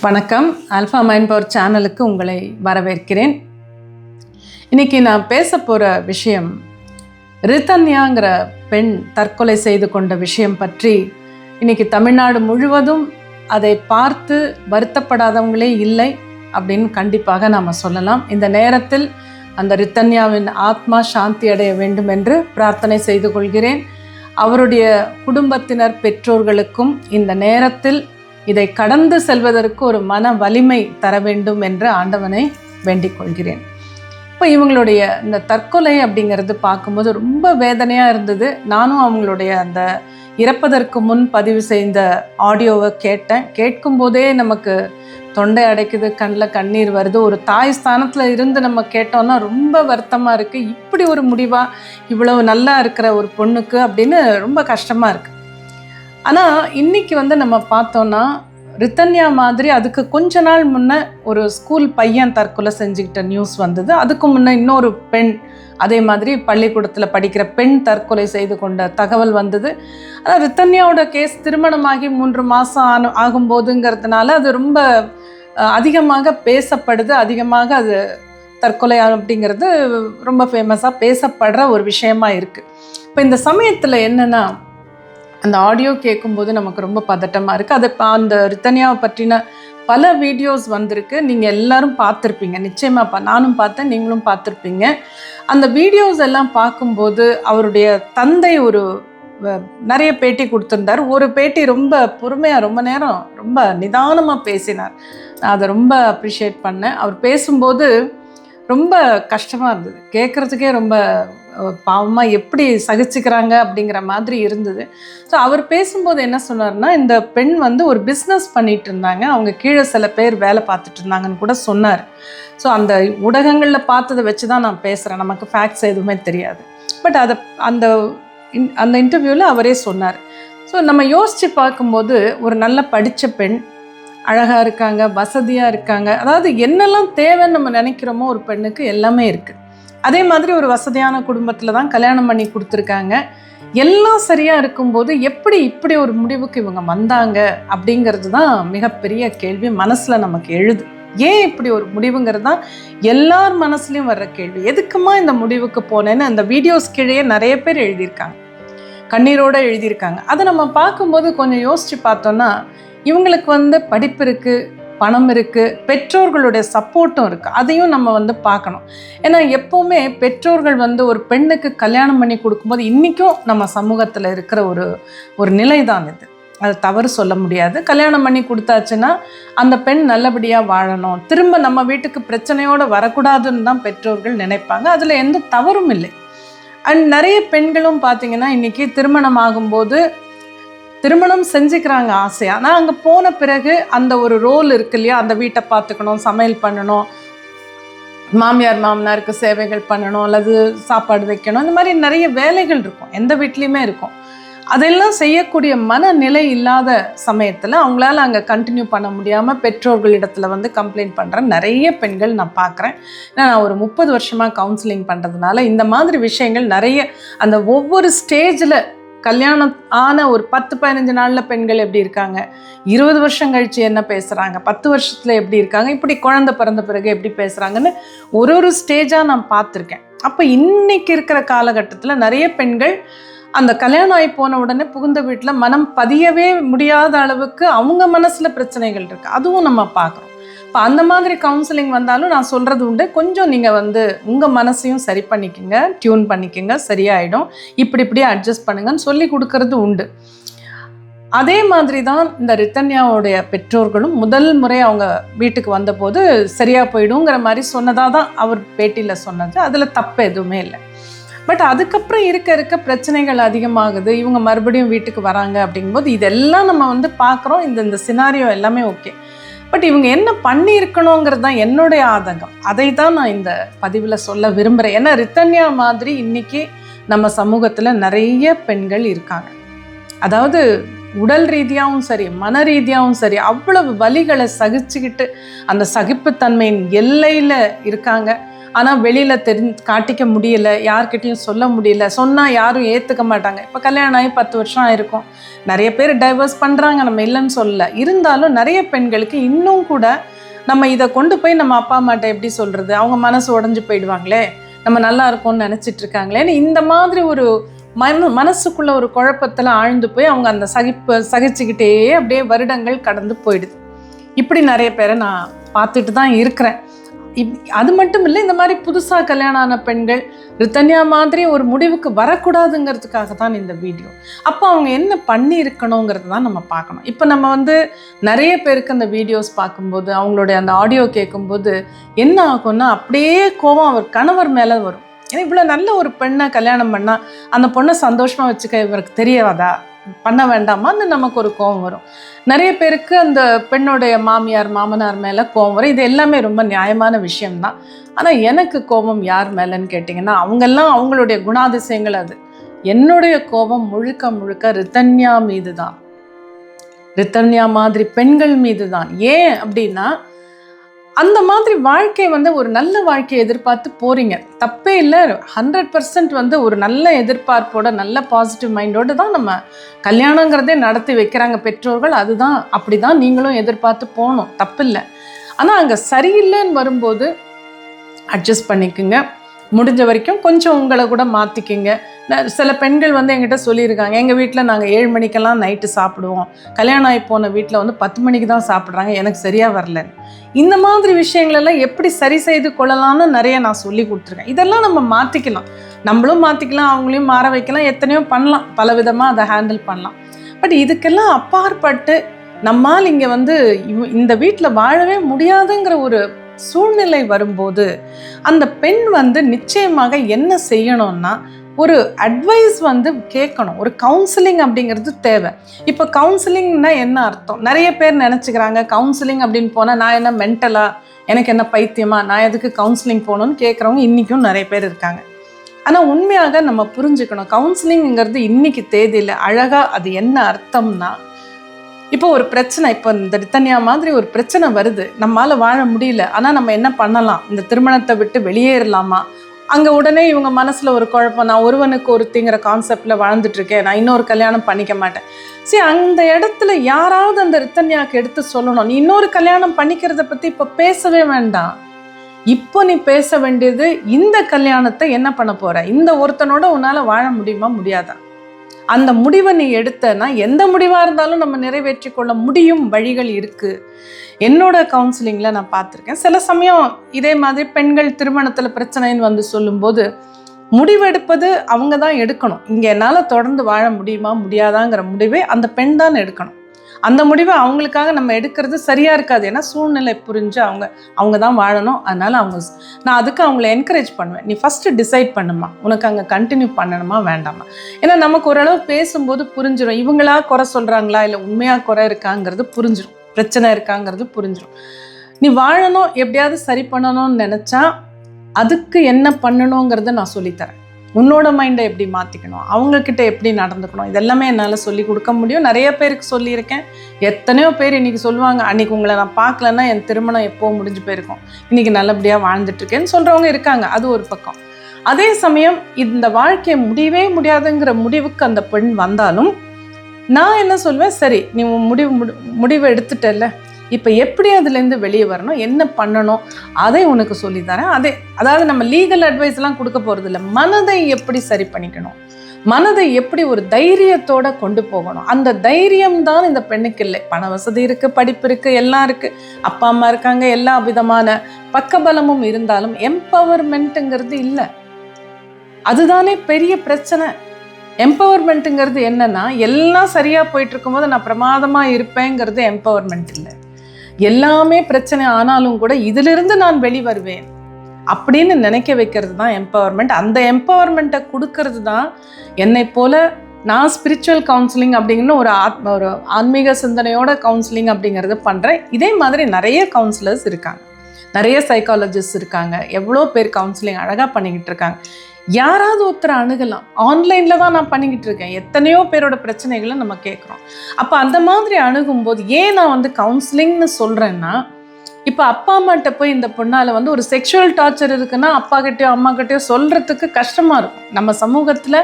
வணக்கம். Alpha mind power சேனலுக்கு உங்களை வரவேற்கிறேன். இன்றைக்கி நான் பேச போகிற விஷயம் ரித்தன்யாங்கிற பெண் தற்கொலை செய்து கொண்ட விஷயம் பற்றி. இன்றைக்கி தமிழ்நாடு முழுவதும் அதை பார்த்து வருத்தப்படாதவங்களே இல்லை அப்படின்னு கண்டிப்பாக நாம் சொல்லலாம். இந்த நேரத்தில் அந்த ரித்தன்யாவின் ஆத்மா சாந்தி அடைய வேண்டும் என்று பிரார்த்தனை செய்து கொள்கிறேன். அவருடைய குடும்பத்தினர் பெற்றோர்களுக்கும் இந்த நேரத்தில் இதை கடந்து செல்வதற்கு ஒரு மன வலிமை தர வேண்டும் என்று ஆண்டவனை வேண்டிக் கொள்கிறேன். இப்போ இவங்களுடைய இந்த தற்கொலை அப்படிங்கிறது பார்க்கும்போது ரொம்ப வேதனையாக இருந்தது. நானும் அவங்களுடைய அந்த இறப்பதற்கு முன் பதிவு செய்த ஆடியோவை கேட்கும்போதே நமக்கு தொண்டை அடைக்குது, கண்ணில் கண்ணீர் வருது. ஒரு தாய் ஸ்தானத்தில் இருந்து நம்ம கேட்டோம்னா ரொம்ப வருத்தமாக இருக்குது. இப்படி ஒரு முடிவாக இவ்வளவு நல்லா இருக்கிற ஒரு பொண்ணுக்கு அப்படின்னு ரொம்ப கஷ்டமாக இருக்குது. ஆனால் இன்றைக்கி நம்ம பார்த்தோன்னா ரித்தன்யா மாதிரி அதுக்கு கொஞ்ச நாள் முன்னே ஒரு ஸ்கூல் பையன் தற்கொலை செஞ்சுக்கிட்ட நியூஸ் வந்தது. அதுக்கு முன்னே இன்னொரு பெண் அதே மாதிரி பள்ளிக்கூடத்தில் படிக்கிற பெண் தற்கொலை செய்து கொண்ட தகவல் வந்தது. ஆனால் ரித்தன்யாவோட கேஸ் திருமணமாகி 3 மாதம் ஆகும்போதுங்கிறதுனால அது ரொம்ப அதிகமாக பேசப்படுது. அதிகமாக அது தற்கொலை அப்படிங்கிறது ரொம்ப ஃபேமஸாக பேசப்படுற ஒரு விஷயமா இருக்குது. இப்போ இந்த சமயத்தில் என்னென்னா, அந்த ஆடியோ கேட்கும்போது நமக்கு ரொம்ப பதட்டமாக இருக்குது. அது அந்த ரித்தன்யாவை பற்றின பல வீடியோஸ் வந்திருக்கு. நீங்கள் எல்லோரும் பார்த்துருப்பீங்க நிச்சயமாக. நானும் பார்த்தேன், நீங்களும் பார்த்துருப்பீங்க. அந்த வீடியோஸ் எல்லாம் பார்க்கும்போது அவருடைய தந்தை நிறைய பேட்டி கொடுத்துருந்தார். ஒரு பேட்டி ரொம்ப பொறுமையாக ரொம்ப நேரம் ரொம்ப நிதானமாக பேசினார். நான் அதை ரொம்ப அப்ரிஷியேட் பண்ணேன். அவர் பேசும்போது ரொம்ப கஷ்டமாக இருந்தது, கேட்குறதுக்கே ரொம்ப பாவமாக எப்படி சகிச்சுக்கிறாங்க அப்படிங்கிற மாதிரி இருந்தது. ஸோ அவர் பேசும்போது என்ன சொன்னார்னா, இந்த பெண் ஒரு பிஸ்னஸ் பண்ணிகிட்டு இருந்தாங்க, அவங்க கீழே சில பேர் வேலை பார்த்துட்டு இருந்தாங்கன்னு கூட சொன்னார். ஸோ அந்த ஊடகங்களில் பார்த்ததை வச்சு தான் நான் பேசுகிறேன், நமக்கு ஃபேக்ட்ஸ் எதுவுமே தெரியாது. பட் அதை அந்த இன்டர்வியூவில் அவரே சொன்னார். ஸோ நம்ம யோசித்து பார்க்கும்போது ஒரு நல்ல படித்த பெண், அழகாக இருக்காங்க, வசதியாக இருக்காங்க. அதாவது என்னெல்லாம் தேவைன்னு நம்ம நினைக்கிறோமோ ஒரு பெண்ணுக்கு எல்லாமே இருக்குது. அதே மாதிரி ஒரு வசதியான குடும்பத்தில் தான் கல்யாணம் பண்ணி கொடுத்துருக்காங்க. எல்லாம் சரியாக இருக்கும்போது எப்படி இப்படி ஒரு முடிவுக்கு இவங்க வந்தாங்க அப்படிங்கிறது தான் மிகப்பெரிய கேள்வி மனசில் நமக்கு எழுது. ஏன் இப்படி ஒரு முடிவுங்கிறது தான் எல்லார் மனசுலையும் வர்ற கேள்வி. எதுக்குமா இந்த முடிவுக்கு போனேன்னு அந்த வீடியோஸ் கீழே நிறைய பேர் எழுதியிருக்காங்க, கண்ணீரோடு எழுதியிருக்காங்க. அதை நம்ம பார்க்கும்போது கொஞ்சம் யோசித்து பார்த்தோன்னா, இவங்களுக்கு படிப்பு இருக்குது, பணம் இருக்குது, பெற்றோர்களுடைய சப்போர்ட்டும் இருக்குது. அதையும் நம்ம பார்க்கணும். ஏன்னா எப்போவுமே பெற்றோர்கள் ஒரு பெண்ணுக்கு கல்யாணம் பண்ணி கொடுக்கும்போது இன்றைக்கும் நம்ம சமூகத்தில் இருக்கிற ஒரு நிலை தான் இது. அது தவறு சொல்ல முடியாது. கல்யாணம் பண்ணி கொடுத்தாச்சுன்னா அந்த பெண் நல்லபடியாக வாழணும், திரும்ப நம்ம வீட்டுக்கு பிரச்சனையோடு வரக்கூடாதுன்னு தான் பெற்றோர்கள் நினைப்பாங்க. அதில் எந்த தவறும் இல்லை. அண்ட் நிறைய பெண்களும் பார்த்திங்கன்னா இன்றைக்கி திருமணம் ஆகும்போது திருமணம் செஞ்சுக்கிறாங்க ஆசையாக. ஆனால் அங்கே போன பிறகு அந்த ஒரு ரோல் இருக்கு இல்லையா, அந்த வீட்டை பார்த்துக்கணும், சமையல் பண்ணணும், மாமியார் மாமனாருக்கு சேவைகள் பண்ணணும், அல்லது சாப்பாடு வைக்கணும், இந்த மாதிரி நிறைய வேலைகள் இருக்கும், எந்த வீட்லேயுமே இருக்கும். அதெல்லாம் செய்யக்கூடிய மனநிலை இல்லாத சமயத்தில் அவங்களால அங்கே கண்டினியூ பண்ண முடியாமல் பெற்றோர்களிடத்தில் கம்ப்ளைண்ட் பண்ணுற நிறைய பெண்கள் நான் பார்க்குறேன். ஏன்னா நான் ஒரு 30 வருஷமாக கவுன்சிலிங் பண்ணுறதுனால இந்த மாதிரி விஷயங்கள் நிறைய அந்த ஒவ்வொரு ஸ்டேஜில் கல்யாணம் ஆன ஒரு 10-15 நாளில் பெண்கள் எப்படி இருக்காங்க, 20 வருஷம் கழித்து என்ன பேசுகிறாங்க, 10 வருஷத்தில் எப்படி இருக்காங்க, இப்படி குழந்தை பிறந்த பிறகு எப்படி பேசுகிறாங்கன்னு ஒரு ஸ்டேஜாக நான் பார்த்துருக்கேன். அப்போ இன்றைக்கி இருக்கிற காலகட்டத்தில் நிறைய பெண்கள் அந்த கல்யாணம் ஆகி போன உடனே புகுந்த வீட்டில் மனம் பதியவே முடியாத அளவுக்கு அவங்க மனசில் பிரச்சனைகள் இருக்குது. அதுவும் நம்ம பார்க்குறோம். இப்போ அந்த மாதிரி கவுன்சிலிங் வந்தாலும் நான் சொல்கிறது உண்டு, கொஞ்சம் நீங்கள் உங்கள் மனசையும் சரி பண்ணிக்கோங்க, டியூன் பண்ணிக்கோங்க, சரியாயிடும், இப்படி அட்ஜஸ்ட் பண்ணுங்கன்னு சொல்லி கொடுக்கறது உண்டு. அதே மாதிரி தான் இந்த ரித்தன்யாவுடைய பெற்றோர்களும் முதல் முறை அவங்க வீட்டுக்கு வந்தபோது சரியாக போயிடுங்கிற மாதிரி சொன்னதாக தான் அவர் பேட்டியில் சொன்னது. அதில் தப்பு எதுவுமே இல்லை. பட் அதுக்கப்புறம் இருக்க பிரச்சனைகள் அதிகமாகுது, இவங்க மறுபடியும் வீட்டுக்கு வராங்க. அப்படிங்கும்போது இதெல்லாம் நம்ம பார்க்குறோம். இந்த சினாரியோ எல்லாமே ஓகே. பட் இவங்க என்ன பண்ணியிருக்கணுங்கிறது தான் என்னுடைய ஆதங்கம். அதை தான் நான் இந்த பதிவில் சொல்ல விரும்புகிறேன். ஏன்னா ரித்தன்யா மாதிரி இன்றைக்கி நம்ம சமூகத்தில் நிறைய பெண்கள் இருக்காங்க. அதாவது உடல் ரீதியாகவும் சரி, மன ரீதியாகவும் சரி, அவ்வளவு வலிகளை சகிச்சுக்கிட்டு அந்த சகிப்புத்தன்மையின் எல்லையில் இருக்காங்க. ஆனால் வெளியில் காட்டிக்க முடியல, யார்கிட்டையும் சொல்ல முடியல, சொன்னால் யாரும் ஏற்றுக்க மாட்டாங்க. இப்போ கல்யாணம் ஆகி 10 வருஷம் ஆயிருக்கும், நிறைய பேர் டைவர்ஸ் பண்ணுறாங்க, நம்ம இல்லைன்னு சொல்லல. இருந்தாலும் நிறைய பெண்களுக்கு இன்னும் கூட நம்ம இதை கொண்டு போய் நம்ம அப்பா அம்மாட்ட எப்படி சொல்கிறது, அவங்க மனசு உடஞ்சி போயிடுவாங்களே, நம்ம நல்லா இருக்கோம்னு நினச்சிட்டு இருக்காங்களேன்னு இந்த மாதிரி ஒரு மனசுக்குள்ள ஒரு குழப்பத்தில் ஆழ்ந்து போய் அவங்க அந்த சகிச்சுக்கிட்டே அப்படியே வருடங்கள் கடந்து போயிடுது. இப்படி நிறைய பேரை நான் பார்த்துட்டு தான் இருக்கிறேன். அது மட்டும் இல்லை, இந்த மாதிரி புதுசாக கல்யாணம் ஆன பெண்கள் ரித்தன்யா மாதிரி ஒரு முடிவுக்கு வரக்கூடாதுங்கிறதுக்காக தான் இந்த வீடியோ. அப்போ அவங்க என்ன பண்ணி இருக்கணுங்கிறது தான் நம்ம பார்க்கணும். இப்போ நம்ம நிறைய பேருக்கு அந்த வீடியோஸ் பார்க்கும்போது, அவங்களுடைய அந்த ஆடியோ கேட்கும்போது என்ன ஆகும்னா, அப்படியே கோபம் அவர் கணவர் மேலே வரும். ஏன்னா இவ்வளோ நல்ல ஒரு பெண்ணை கல்யாணம் பண்ணால் அந்த பொண்ணை சந்தோஷமாக வச்சுக்க இவருக்கு தெரியவாதா, பண்ண வேண்டாமான்னு நமக்கு ஒரு கோபம் வரும். நிறைய பேருக்கு அந்த பெண்ணுடைய மாமியார் மாமனார் மேலே கோபம் வரும். இது எல்லாமே ரொம்ப நியாயமான விஷயம்தான். ஆனால் எனக்கு கோபம் யார் மேலேன்னு கேட்டிங்கன்னா, அவங்கெல்லாம் அவங்களுடைய குணாதிசயங்கள். அது என்னுடைய கோபம் முழுக்க முழுக்க ரித்தன்யா மீது தான், ரித்தன்யா மாதிரி பெண்கள் மீது தான். ஏன் அப்படின்னா, அந்த மாதிரி வாழ்க்கை ஒரு நல்ல வாழ்க்கையை எதிர்பார்த்து போகிறீங்க, தப்பே இல்லை. 100% ஒரு நல்ல எதிர்பார்ப்போட நல்ல பாசிட்டிவ் மைண்டோடு தான் நம்ம கல்யாணங்கிறதே நடத்தி வைக்கிறாங்க பெற்றோர்கள். அதுதான் அப்படி தான் நீங்களும் எதிர்பார்த்து போகணும், தப்பில்லை. ஆனால் அங்கே சரியில்லைன்னு வரும்போது அட்ஜஸ்ட் பண்ணிக்குங்க. முடிஞ்ச வரைக்கும் கொஞ்சம் உங்களை கூட மாற்றிக்கிங்க. சில பெண்கள் என்கிட்ட சொல்லியிருக்காங்க, எங்கள் வீட்டில் நாங்கள் 7 மணிக்கெல்லாம் நைட்டு சாப்பிடுவோம், கல்யாணம் ஆகி போன வீட்டில் 10 மணிக்கு தான் சாப்பிட்றாங்க, எனக்கு சரியாக வரலன்னு. இந்த மாதிரி விஷயங்களெல்லாம் எப்படி சரி செய்து கொள்ளலாம்னு நிறைய நான் சொல்லி கொடுத்துருக்கேன். இதெல்லாம் நம்ம மாற்றிக்கலாம், நம்மளும் மாற்றிக்கலாம், அவங்களையும் மாற வைக்கலாம், எத்தனையோ பண்ணலாம், பல விதமாக அதை ஹேண்டில் பண்ணலாம். பட் இதுக்கெல்லாம் அப்பாற்பட்டு நம்மால் இங்கே இந்த வீட்டில் வாழவே முடியாதுங்கிற ஒரு சூழ்நிலை வரும்போது அந்த பெண் நிச்சயமாக என்ன செய்யணும்னா, ஒரு அட்வைஸ் கேட்கணும். ஒரு கவுன்சிலிங் அப்படிங்கிறது தேவை. இப்போ கவுன்சிலிங்னா என்ன அர்த்தம்? நிறைய பேர் நினச்சிக்கிறாங்க, கவுன்சிலிங் அப்படின்னு போனால் நான் என்ன மென்டலா, எனக்கு என்ன பைத்தியமா, நான் எதுக்கு கவுன்சிலிங் போகணுன்னு கேட்குறவங்க இன்றைக்கும் நிறைய பேர் இருக்காங்க. ஆனால் உண்மையாக நம்ம புரிஞ்சுக்கணும், கவுன்சிலிங்கிறது இன்றைக்கி தேதியில் அழகாக அது என்ன அர்த்தம்னா, இப்போ ஒரு பிரச்சனை, இப்போ இந்த ரித்தன்யா மாதிரி ஒரு பிரச்சனை வருது, நம்மளால் வாழ முடியல, ஆனால் நம்ம என்ன பண்ணலாம், இந்த திருமணத்தை விட்டு வெளியேறலாமா? அங்கே உடனே இவங்க மனசில் ஒரு குழப்பம், நான் ஒருவனுக்கு ஒருத்திங்கிற கான்செப்டில் வாழ்ந்துட்டுருக்கேன், நான் இன்னொரு கல்யாணம் பண்ணிக்க மாட்டேன். சரி, அந்த இடத்துல யாராவது அந்த ரித்தன்யாவுக்கு எடுத்து சொல்லணும், நீ இன்னொரு கல்யாணம் பண்ணிக்கிறத பற்றி இப்போ பேசவே வேண்டாம். இப்போ நீ பேச வேண்டியது, இந்த கல்யாணத்தை என்ன பண்ண போகிற, இந்த ஒருத்தனோட உன்னால் வாழ முடியுமா முடியாதா? அந்த முடிவை நீ எடுத்தனா எந்த முடிவாக இருந்தாலும் நம்ம நிறைவேற்றி கொள்ள முடியும், வழிகள் இருக்குது. என்னோட கவுன்சிலிங்கில் நான் பார்த்துருக்கேன். சில சமயம் இதே மாதிரி பெண்கள் திருமணத்தில் பிரச்சனைன்னு சொல்லும்போது முடிவெடுப்பது அவங்க தான் எடுக்கணும். இங்கே என்னால் தொடர்ந்து வாழ முடியுமா முடியாதாங்கிற முடிவை அந்த பெண் தான் எடுக்கணும். அந்த முடிவை அவங்களுக்காக நம்ம எடுக்கிறது சரியாக இருக்காது. ஏன்னா சூழ்நிலை புரிஞ்சு அவங்க தான் வாழணும். அதனால் நான் அதுக்கு அவங்கள என்கரேஜ் பண்ணுவேன், நீ ஃபஸ்ட்டு டிசைட் பண்ணுமா, உனக்கு அங்கே கண்டினியூ பண்ணணுமா வேண்டாமா. ஏன்னா நமக்கு ஓரளவு பேசும்போது புரிஞ்சிடும், இவங்களா குறை சொல்கிறாங்களா இல்லை உண்மையாக குறை இருக்காங்கிறது புரிஞ்சிடும், பிரச்சனை இருக்காங்கிறது புரிஞ்சிடும். நீ வாழணும், எப்படியாவது சரி பண்ணணும்னு நினச்சா அதுக்கு என்ன பண்ணணுங்கிறத நான் சொல்லித்தரேன். உன்னோட மைண்டை எப்படி மாற்றிக்கணும், அவங்கக்கிட்ட எப்படி நடந்துக்கணும், இதெல்லாமே என்னால் சொல்லி கொடுக்க முடியும். நிறைய பேருக்கு சொல்லியிருக்கேன். எத்தனையோ பேர் இன்றைக்கி சொல்லுவாங்க, அன்றைக்கி உங்களை நான் பார்க்கலன்னா என் திருமணம் எப்போ முடிஞ்சு போயிருக்கும், இன்றைக்கி நல்லபடியாக வாழ்ந்துட்டுருக்கேன்னு சொல்கிறவங்க இருக்காங்க. அது ஒரு பக்கம். அதே சமயம் இந்த வாழ்க்கையை முடியவே முடியாதுங்கிற முடிவுக்கு அந்த பெண் வந்தாலும் நான் என்ன சொல்வேன், சரி நீ முடிவு எடுத்துட்டல, இப்போ எப்படி அதுலேருந்து வெளியே வரணும், என்ன பண்ணணும், அதை உனக்கு சொல்லித்தரேன். அதாவது நம்ம லீகல் அட்வைஸ்லாம் கொடுக்க போகிறதில்ல, மனதை எப்படி சரி பண்ணிக்கணும், மனதை எப்படி ஒரு தைரியத்தோடு கொண்டு போகணும். அந்த தைரியம் தான் இந்த பெண்ணுக்கு இல்லை. பண வசதி இருக்குது, படிப்பு இருக்குது, எல்லாம் இருக்குது, அப்பா அம்மா இருக்காங்க, எல்லா விதமான பக்கபலமும் இருந்தாலும் எம்பவர்மெண்ட்டுங்கிறது இல்லை. அதுதானே பெரிய பிரச்சனை. எம்பவர்மெண்ட்டுங்கிறது என்னன்னா, எல்லாம் சரியாக போயிட்டு இருக்கும்போது நான் பிரமாதமாக இருப்பேங்கிறது எம்பவர்மெண்ட் இல்லை. எல்லாமே பிரச்சனை ஆனாலும் கூட இதிலிருந்து நான் வெளிவருவேன் அப்படின்னு நினைக்க வைக்கிறது தான் எம்பவர்மெண்ட். அந்த எம்பவர்மெண்ட்டை கொடுக்கறது தான் என்னை போல நான் ஸ்பிரிச்சுவல் கவுன்சிலிங் அப்படிங்கிற ஒரு ஆன்மீக சிந்தனையோட கவுன்சிலிங் அப்படிங்கிறது பண்ணுறேன். இதே மாதிரி நிறைய கவுன்சிலர்ஸ் இருக்காங்க, நிறைய சைக்காலஜிஸ்ட் இருக்காங்க, எவ்வளோ பேர் கவுன்சிலிங் அழகாக பண்ணிக்கிட்டு இருக்காங்க. யாராவது ஒருத்தரை அணுகலாம். ஆன்லைனில் தான் நான் பண்ணிக்கிட்டு இருக்கேன். எத்தனையோ பேரோட பிரச்சனைகளை நம்ம கேட்குறோம். அப்போ அந்த மாதிரி அணுகும்போது ஏன் நான் கவுன்சிலிங்னு சொல்கிறேன்னா, இப்போ அப்பா அம்மாட்ட போய் இந்த பொண்ணால் வந்து ஒரு செக்ஷுவல் டார்ச்சர் இருக்குன்னா அப்பா கிட்டயோ அம்மா கிட்டயோ சொல்கிறதுக்கு கஷ்டமாக இருக்கும். நம்ம சமூகத்தில்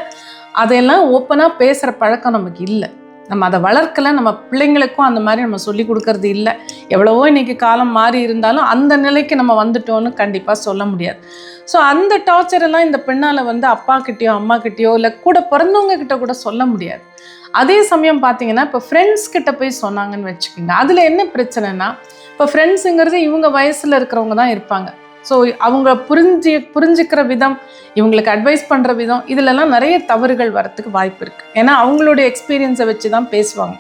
அதையெல்லாம் ஓப்பனாக பேசுகிற பழக்கம் நமக்கு இல்லை. நம்ம அதை வளர்க்கலை. நம்ம பிள்ளைங்களுக்கும் அந்த மாதிரி நம்ம சொல்லி கொடுக்கறது இல்லை. எவ்வளவோ இன்றைக்கி காலம் மாறி இருந்தாலும் அந்த நிலைக்கு நம்ம வந்துட்டோன்னு கண்டிப்பாக சொல்ல முடியாது. ஸோ அந்த டார்ச்சரெல்லாம் இந்த பெண்ணால் வந்து அப்பா கிட்டேயோ அம்மா கிட்டேயோ இல்லை கூட பிறந்தவங்க கிட்ட கூட சொல்ல முடியாது. அதே சமயம் பார்த்தீங்கன்னா இப்போ ஃப்ரெண்ட்ஸ் கிட்ட போய் சொன்னாங்கன்னு வச்சுக்கோங்க, அதில் என்ன பிரச்சனைனா, இப்போ ஃப்ரெண்ட்ஸுங்கிறது இவங்க வயசில் இருக்கிறவங்க தான் இருப்பாங்க. ஸோ அவங்க புரிஞ்சுக்கிற விதம், இவங்களுக்கு அட்வைஸ் பண்ணுற விதம், இதிலெல்லாம் நிறைய தவறுகள் வரத்துக்கு வாய்ப்பு இருக்குது. ஏன்னா அவங்களுடைய எக்ஸ்பீரியன்ஸை வச்சு தான் பேசுவாங்க.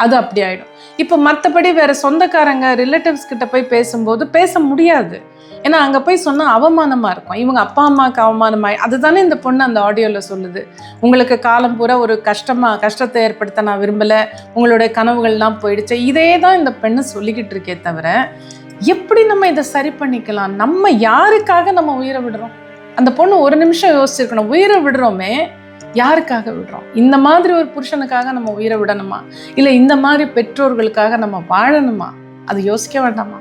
அது அப்படி ஆகிடும். இப்போ மற்றபடி வேறு சொந்தக்காரங்க ரிலேட்டிவ்ஸ் கிட்ட போய் பேசும்போது பேச முடியாது. ஏன்னா அங்கே போய் சொன்னால் அவமானமாக இருக்கும். இவங்க அப்பா அம்மாவுக்கு அவமானமாய், அதுதானே இந்த பொண்ணு அந்த ஆடியோவில் சொல்லுது. உங்களுக்கு காலம் பூரா ஒரு கஷ்டத்தை ஏற்படுத்த நான் விரும்பலை, உங்களுடைய கனவுகள்லாம் போயிடுச்சு. இதே தான் இந்த பெண்ணு சொல்லிக்கிட்டு இருக்கே தவிர, எப்படி நம்ம இதை சரி பண்ணிக்கலாம்? நம்ம யாருக்காக நம்ம உயிரை விடுறோம்? அந்த பொண்ணு ஒரு நிமிஷம் யோசிச்சிருக்கணும். உயிரை விடுறோமே, யாருக்காக விடுறோம்? இந்த மாதிரி ஒரு புருஷனுக்காக நம்ம உயிரை விடணுமா, இல்லை இந்த மாதிரி பெற்றோர்களுக்காக நம்ம வாழணுமா? அது யோசிக்க வேண்டாமா?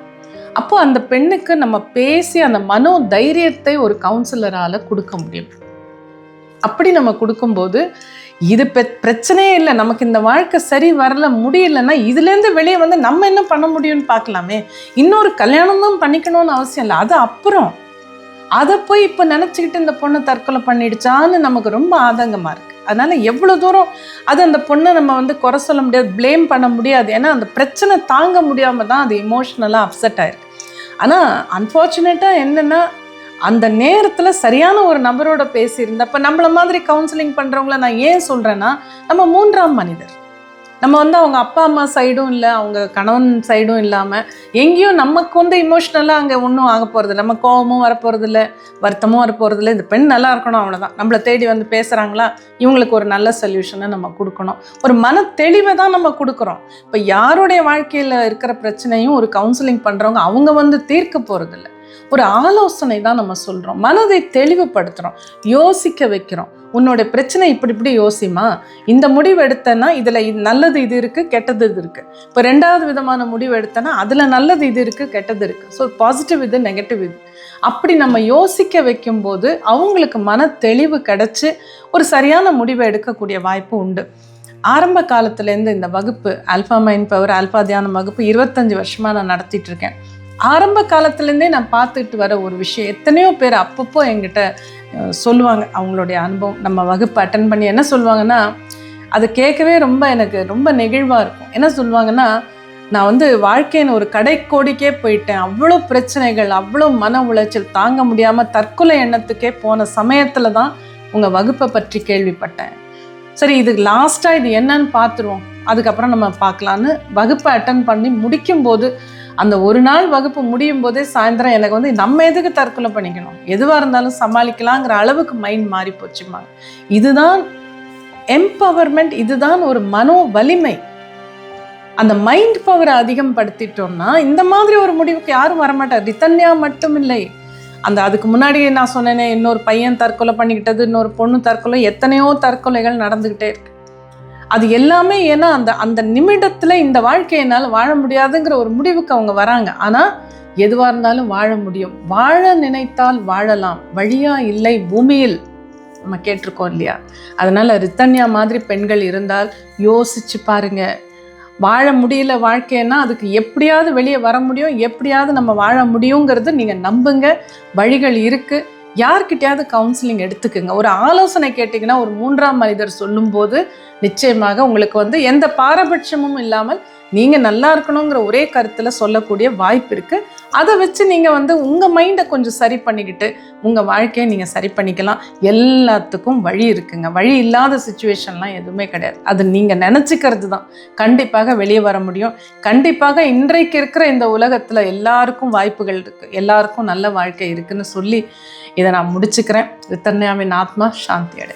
அப்போ அந்த பெண்ணுக்கு நம்ம பேசி அந்த மனோ தைரியத்தை ஒரு கவுன்சிலரால் கொடுக்க முடியும். அப்படி நம்ம கொடுக்கும்போது இது பிரச்சனையே இல்லை, நமக்கு இந்த வாழ்க்கை சரி வரல முடியலன்னா இதுலேருந்து வெளியே வந்து நம்ம என்ன பண்ண முடியும்னு பார்க்கலாமே. இன்னொரு கல்யாணம் தான் பண்ணிக்கணும்னு அவசியம் இல்லை, அது அப்புறம். அதை போய் இப்போ நினச்சிக்கிட்டு இந்த பொண்ணு தற்கொலை பண்ணிடுச்சான்னு நமக்கு ரொம்ப ஆதங்கமாக இருக்குது. அதனால் எவ்வளோ தூரம் அது அந்த பொண்ணை நம்ம வந்து குறை சொல்ல முடியாது, ப்ளேம் பண்ண முடியாது. ஏன்னா அந்த பிரச்சனை தாங்க முடியாமல் தான் அது எமோஷ்னலாக அப்செட் ஆயிருக்கு. ஆனால் அன்ஃபார்ச்சுனேட்டாக என்னென்னா, அந்த நேரத்தில் சரியான ஒரு நபரோட பேசியிருந்தப்போ, நம்மள மாதிரி கவுன்சிலிங் பண்ணுறவங்கள நான் ஏன் சொல்கிறேன்னா, நம்ம மூன்றாம் மனிதர். நம்ம வந்து அவங்க அப்பா அம்மா சைடும் இல்லை, அவங்க கணவன் சைடும் இல்லாமல் எங்கேயும் நமக்கு வந்து இமோஷ்னலாக அங்கே ஒன்றும் ஆக போகிறது. நம்ம கோபமும் வரப்போகிறதில்ல, வருத்தமும் வரப்போகிறதில்ல. இந்த பெண் நல்லா இருக்கணும், அவ்வளோதான். நம்மளை தேடி வந்து பேசுகிறாங்களா, இவங்களுக்கு ஒரு நல்ல சொல்யூஷனை நம்ம கொடுக்கணும். ஒரு மன தெளிவை தான் நம்ம கொடுக்குறோம். இப்போ யாருடைய வாழ்க்கையில் இருக்கிற பிரச்சனையும் ஒரு கவுன்சிலிங் பண்ணுறவங்க அவங்க வந்து தீர்க்க போகிறதில்ல, ஒரு ஆலோசனை தான் நம்ம சொல்கிறோம். மனதை தெளிவுபடுத்துகிறோம், யோசிக்க வைக்கிறோம். உன்னோட பிரச்சனை இப்படி யோசிமா, இந்த முடிவு எடுத்தேன்னா இதில் நல்லது இது இருக்குது, கெட்டது இது இருக்குது. இப்போ ரெண்டாவது விதமான முடிவு எடுத்தேன்னா அதில் நல்லது இது இருக்குது, கெட்டது இருக்குது. ஸோ பாசிட்டிவ் இது, நெகட்டிவ் இது. அப்படி நம்ம யோசிக்க வைக்கும்போது அவங்களுக்கு மன தெளிவு கிடச்சி ஒரு சரியான முடிவை எடுக்கக்கூடிய வாய்ப்பு உண்டு. ஆரம்ப காலத்துலேருந்து இந்த வகுப்பு ஆல்ஃபா மைண்ட் பவர், ஆல்ஃபா தியானம் வகுப்பு 25 வருஷமாக நான் நடத்திட்டு இருக்கேன். ஆரம்ப காலத்துலேருந்தே நான் பார்த்துட்டு வர ஒரு விஷயம், எத்தனையோ பேர் அப்பப்போ என்கிட்ட சொல்லுவாங்க அவங்களுடைய அனுபவம். நம்ம வகுப்பு அட்டன் பண்ணி என்ன சொல்லுவாங்கன்னா, அதை கேட்கவே எனக்கு ரொம்ப நெகிழ்வாக இருக்கும். என்ன சொல்லுவாங்கன்னா, நான் வந்து வாழ்க்கையின் ஒரு கடைக்கோடிக்கே போயிட்டேன், அவ்வளோ பிரச்சனைகள், அவ்வளோ மன உளைச்சல் தாங்க முடியாமல் தற்கொலை எண்ணத்துக்கே போன சமயத்தில் தான் உங்கள் வகுப்பை பற்றி கேள்விப்பட்டேன். சரி, இது லாஸ்ட்டாக இது என்னன்னு பார்த்துருவோம், அதுக்கப்புறம் நம்ம பார்க்கலான்னு வகுப்பை அட்டன் பண்ணி முடிக்கும்போது, அந்த ஒரு நாள் வகுப்பு முடியும் போதே சாயந்தரம் எனக்கு வந்து நம்ம எதுக்கு தற்கொலை பண்ணிக்கணும், எதுவாக இருந்தாலும் சமாளிக்கலாங்கிற அளவுக்கு மைண்ட் மாறி போச்சுமாங்க. இதுதான் எம்பவர்மெண்ட், இதுதான் ஒரு மனோ வலிமை. அந்த மைண்ட் பவரை அதிகம் படுத்திட்டோம்னா இந்த மாதிரி ஒரு முடிவுக்கு யாரும் வரமாட்டார். ரிதன்யா மட்டும் இல்லை, அதுக்கு முன்னாடி நான் சொன்னேனே, இன்னொரு பையன் தற்கொலை பண்ணிக்கிட்டது, இன்னொரு பொண்ணு தற்கொலை, எத்தனையோ தற்கொலைகள் நடந்துக்கிட்டே இருக்கு. அது எல்லாமே ஏன்னா அந்த நிமிடத்தில் இந்த வாழ்க்கையினால் வாழ முடியாதுங்கிற ஒரு முடிவுக்கு அவங்க வராங்க. ஆனால் எதுவாக இருந்தாலும் வாழ முடியும், வாழ நினைத்தால் வாழலாம், வழியா இல்லை பூமியில், நம்ம கேட்டிருக்கோம் இல்லையா? அதனால் ரிதன்யா மாதிரி பெண்கள் இருந்தால் யோசிச்சு பாருங்க. வாழ முடியல வாழ்க்கைன்னா அதுக்கு எப்படியாவது வெளியே வர முடியும், எப்படியாவது நம்ம வாழ முடியுங்கிறது நீங்கள் நம்புங்க. வழிகள் இருக்குது. யார்கிட்டையாவது கவுன்சிலிங் எடுத்துக்குங்க. ஒரு ஆலோசனை கேட்டிங்கன்னா ஒரு மூன்றாம் மனிதர் சொல்லும்போது நிச்சயமாக உங்களுக்கு வந்து எந்த பாரபட்சமும் இல்லாமல் நீங்கள் நல்லா இருக்கணுங்கிற ஒரே கருத்தில் சொல்லக்கூடிய வாய்ப்பு இருக்குது. அதை வச்சு நீங்கள் வந்து உங்கள் மைண்டை கொஞ்சம் சரி பண்ணிக்கிட்டு உங்கள் வாழ்க்கையை நீங்கள் சரி பண்ணிக்கலாம். எல்லாத்துக்கும் வழி இருக்குங்க. வழி இல்லாத சுச்சுவேஷன்லாம் எதுவுமே கிடையாது. அது நீங்கள் நினச்சிக்கிறது தான். கண்டிப்பாக வெளியே வர முடியும். கண்டிப்பாக இன்றைக்கு இருக்கிற இந்த உலகத்தில் எல்லாருக்கும் வாய்ப்புகள் இருக்குது, எல்லாருக்கும் நல்ல வாழ்க்கை இருக்குதுன்னு சொல்லி இதை நான் முடிச்சுக்கிறேன். ரிதன்யாவின் ஆத்மா சாந்தி அடை.